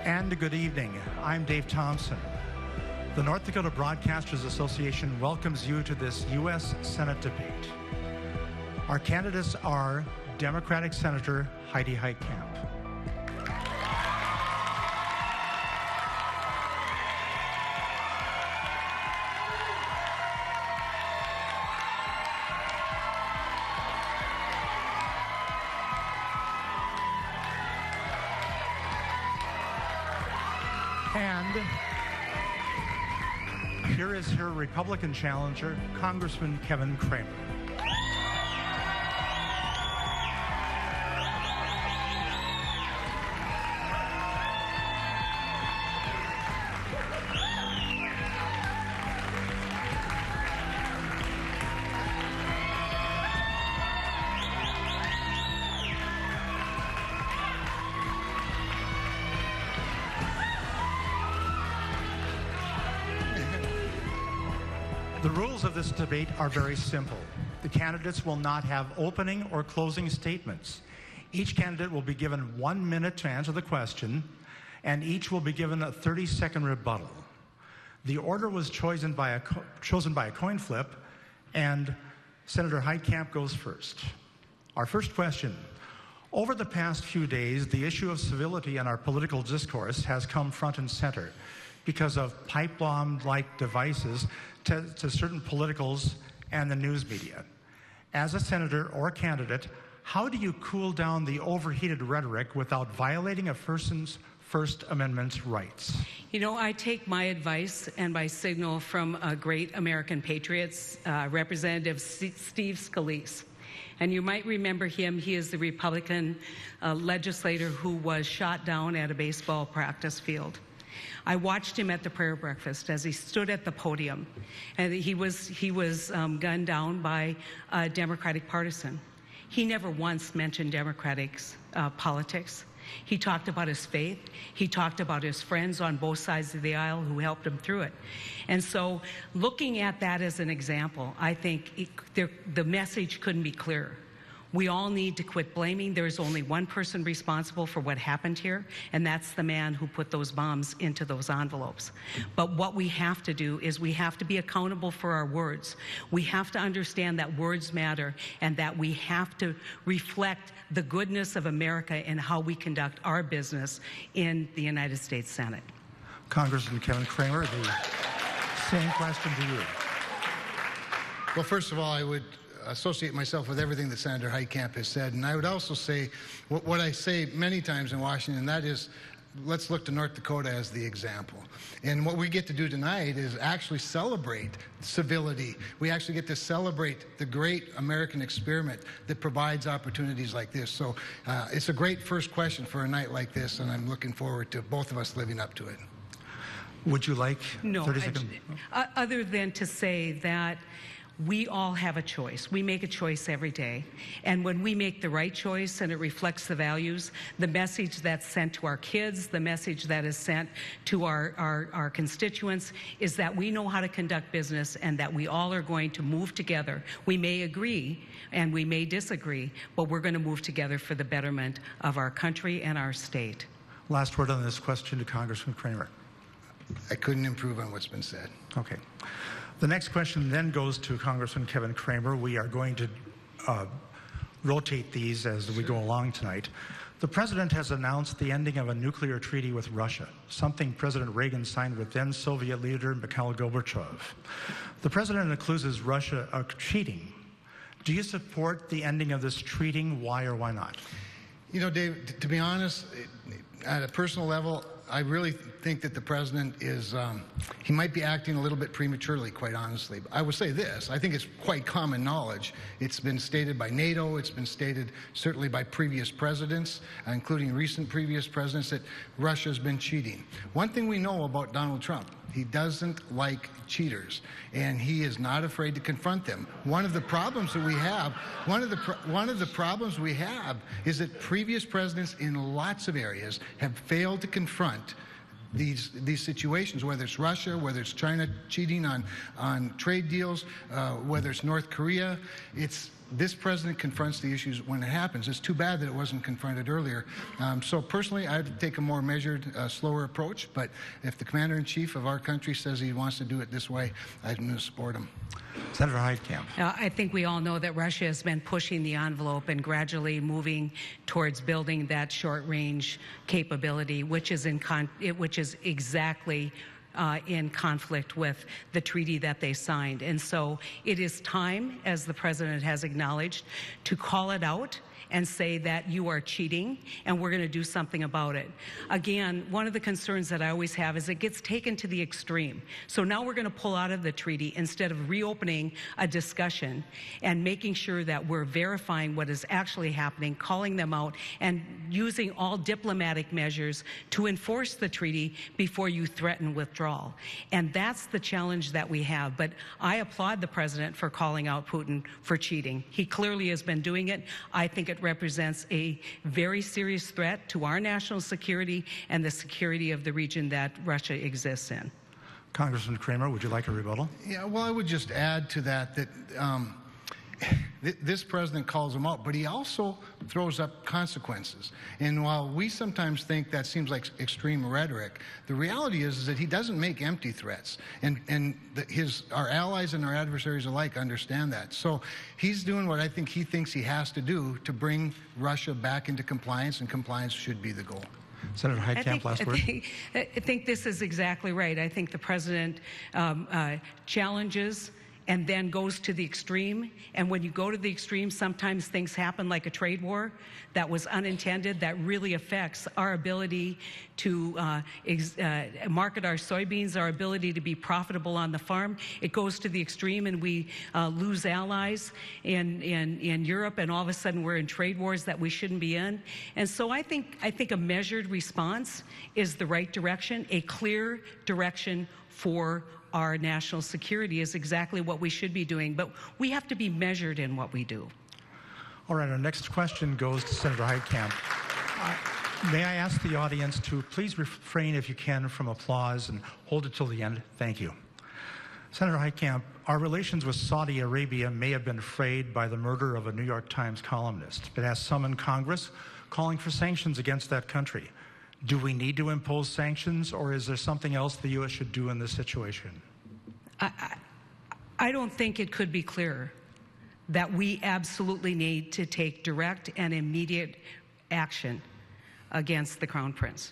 And good evening. I'm Dave Thompson. The North Dakota Broadcasters Association welcomes you to this U.S. Senate debate. Our candidates are Democratic Senator Heidi Heitkamp, and here is her Republican challenger, Congressman Kevin Cramer. The rules of this debate are very simple. The candidates will not have opening or closing statements. Each candidate will be given 1 minute to answer the question, and each will be given a 30-second rebuttal. The order was chosen by a coin flip, and Senator Heitkamp goes first. Our first question. Over the past few days, the issue of civility in our political discourse has come front and center because of pipe bomb-like devices to certain politicals and the news media. As a senator or candidate, how do you cool down the overheated rhetoric without violating a person's First Amendment rights? You know, I take my advice and my signal from a great American patriots, Representative Steve Scalise. And you might remember him. He is the Republican legislator who was shot down at a baseball practice field. I watched him at the prayer breakfast as he stood at the podium, and he was gunned down by a Democratic partisan. He never once mentioned Democratic politics. He talked about his faith. He talked about his friends on both sides of the aisle who helped him through it. And so looking at that as an example, I think the message couldn't be clearer. We all need to quit blaming. There is only one person responsible for what happened here, and that's the man who put those bombs into those envelopes. But what we have to do is we have to be accountable for our words. We have to understand that words matter and that we have to reflect the goodness of America in how we conduct our business in the United States Senate. Congressman Kevin Cramer, the same question to you. Well, first of all, I would associate myself with everything that Senator Heitkamp has said. And I would also say what I say many times in Washington, and that is, let's look to North Dakota as the example. And what we get to do tonight is actually celebrate civility. We actually get to celebrate the great American experiment that provides opportunities like this. So it's a great first question for a night like this, and I'm looking forward to both of us living up to it. Would you like 30 seconds? Other than to say that we all have a choice. We make a choice every day. And when we make the right choice and it reflects the values, the message that's sent to our kids, the message that is sent to our constituents is that we know how to conduct business and that we all are going to move together. We may agree and we may disagree, but we're going to move together for the betterment of our country and our state. Last word on this question to Congressman Cramer. I couldn't improve on what's been said. Okay. The next question then goes to Congressman Kevin Cramer. We are going to rotate these as we go along tonight. The president has announced the ending of a nuclear treaty with Russia, something President Reagan signed with then Soviet leader Mikhail Gorbachev. The president accuses Russia of cheating. Do you support the ending of this treaty? Why or why not? You know, Dave, to be honest, at a personal level, I really think that the president is, he might be acting a little bit prematurely, quite honestly. I would say this, I think it's quite common knowledge. It's been stated by NATO, it's been stated certainly by previous presidents, including recent previous presidents, that Russia's been cheating. One thing we know about Donald Trump, he doesn't like cheaters, and he is not afraid to confront them. One of the problems that we have, one of the problems we have is that previous presidents in lots of areas have failed to confront these situations, whether it's Russia, whether it's China cheating on trade deals, whether it's North Korea. this president confronts the issues when it happens. It's too bad that it wasn't confronted earlier. So personally, I'd take a more measured, slower approach. But if the commander-in-chief of our country says he wants to do it this way, I'm going to support him. Senator Heitkamp. I think we all know that Russia has been pushing the envelope and gradually moving towards building that short-range capability, which is exactly in conflict with the treaty that they signed. And so it is time, as the president has acknowledged, to call it out and say that you are cheating and we're going to do something about it. Again, one of the concerns that I always have is it gets taken to the extreme. So now we're going to pull out of the treaty instead of reopening a discussion and making sure that we're verifying what is actually happening, calling them out, and using all diplomatic measures to enforce the treaty before you threaten withdrawal. And that's the challenge that we have. But I applaud the president for calling out Putin for cheating. He clearly has been doing it. I think it represents a very serious threat to our national security and the security of the region that Russia exists in. Congressman Kramer, would you like a rebuttal? Yeah, well, I would just add to that this president calls them out, but he also throws up consequences. And while we sometimes think that seems like extreme rhetoric, the reality is that he doesn't make empty threats. And our allies and our adversaries alike understand that. So he's doing what I think he thinks he has to do to bring Russia back into compliance, and compliance should be the goal. Senator Heitkamp, last word. I think this is exactly right. I think the president challenges and then goes to the extreme. And when you go to the extreme, sometimes things happen like a trade war that was unintended, that really affects our ability to market our soybeans, our ability to be profitable on the farm. It goes to the extreme and we lose allies in Europe, and all of a sudden we're in trade wars that we shouldn't be in. And so I think a measured response is the right direction. A clear direction for our national security is exactly what we should be doing, but we have to be measured in what we do. All right, our next question goes to Senator Heitkamp. May I ask the audience to please refrain, if you can, from applause and hold it till the end? Thank you. Senator Heitkamp, our relations with Saudi Arabia may have been frayed by the murder of a New York Times columnist. It has some in Congress calling for sanctions against that country. Do we need to impose sanctions, or is there something else the U.S. should do in this situation? I don't think it could be clearer that we absolutely need to take direct and immediate action against the Crown Prince.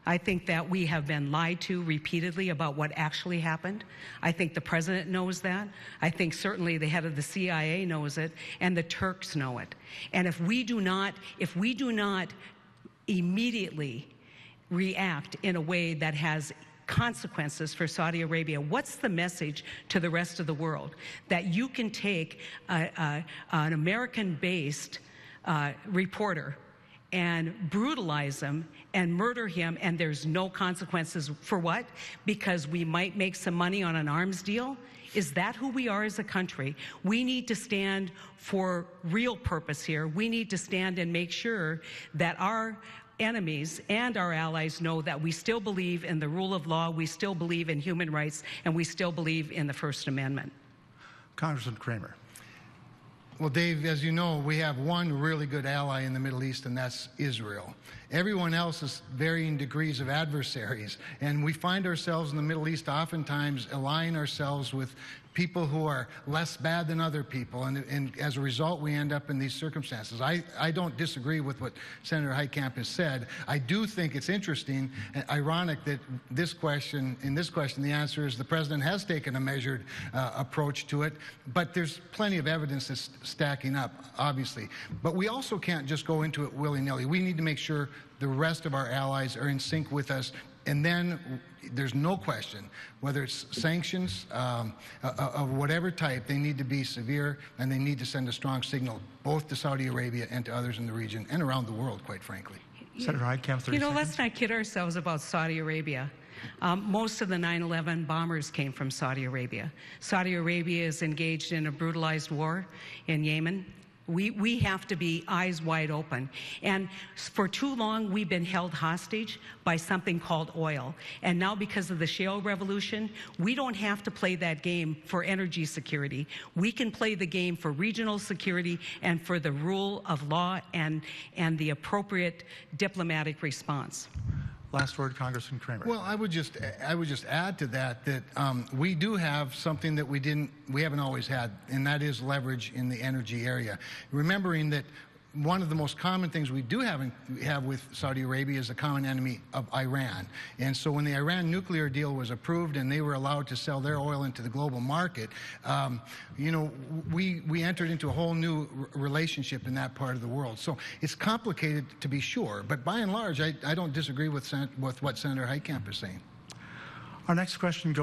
I think that we have been lied to repeatedly about what actually happened. I think the president knows that. I think certainly the head of the CIA knows it, and the Turks know it. And if we do not immediately react in a way that has consequences for Saudi Arabia, what's the message to the rest of the world? That you can take an American-based reporter and brutalize him and murder him, and there's no consequences. For what? Because we might make some money on an arms deal? Is that who we are as a country? We need to stand for real purpose here. We need to stand and make sure that our enemies and our allies know that we still believe in the rule of law, we still believe in human rights, and we still believe in the First Amendment. Congressman Kramer. Well, Dave, as you know, we have one really good ally in the Middle East, and that's Israel. Everyone else is varying degrees of adversaries, and we find ourselves in the Middle East oftentimes allying ourselves with people who are less bad than other people, and as a result, we end up in these circumstances. I don't disagree with what Senator Heitkamp has said. I do think it's interesting and ironic that in this question, the answer is the president has taken a measured approach to it, but there's plenty of evidence that's stacking up, obviously. But we also can't just go into it willy-nilly. We need to make sure the rest of our allies are in sync with us. And then there's no question, whether it's sanctions of whatever type, they need to be severe, and they need to send a strong signal both to Saudi Arabia and to others in the region and around the world, quite frankly. Senator Heitkamp, 30 seconds. Let's not kid ourselves about Saudi Arabia. Most of the 9/11 bombers came from Saudi Arabia. Saudi Arabia is engaged in a brutalized war in Yemen. We have to be eyes wide open. And for too long, we've been held hostage by something called oil. And now because of the shale revolution, we don't have to play that game for energy security. We can play the game for regional security and for the rule of law and the appropriate diplomatic response. Last word, Congressman Kramer. Well, I would just add to that we do have something that we haven't always had, and that is leverage in the energy area. Remembering that one of the most common things we do have with Saudi Arabia is a common enemy of Iran. And so when the Iran nuclear deal was approved and they were allowed to sell their oil into the global market, we entered into a whole new relationship in that part of the world. So it's complicated, to be sure, but by and large, I don't disagree with what Senator Heitkamp is saying. Our next question goes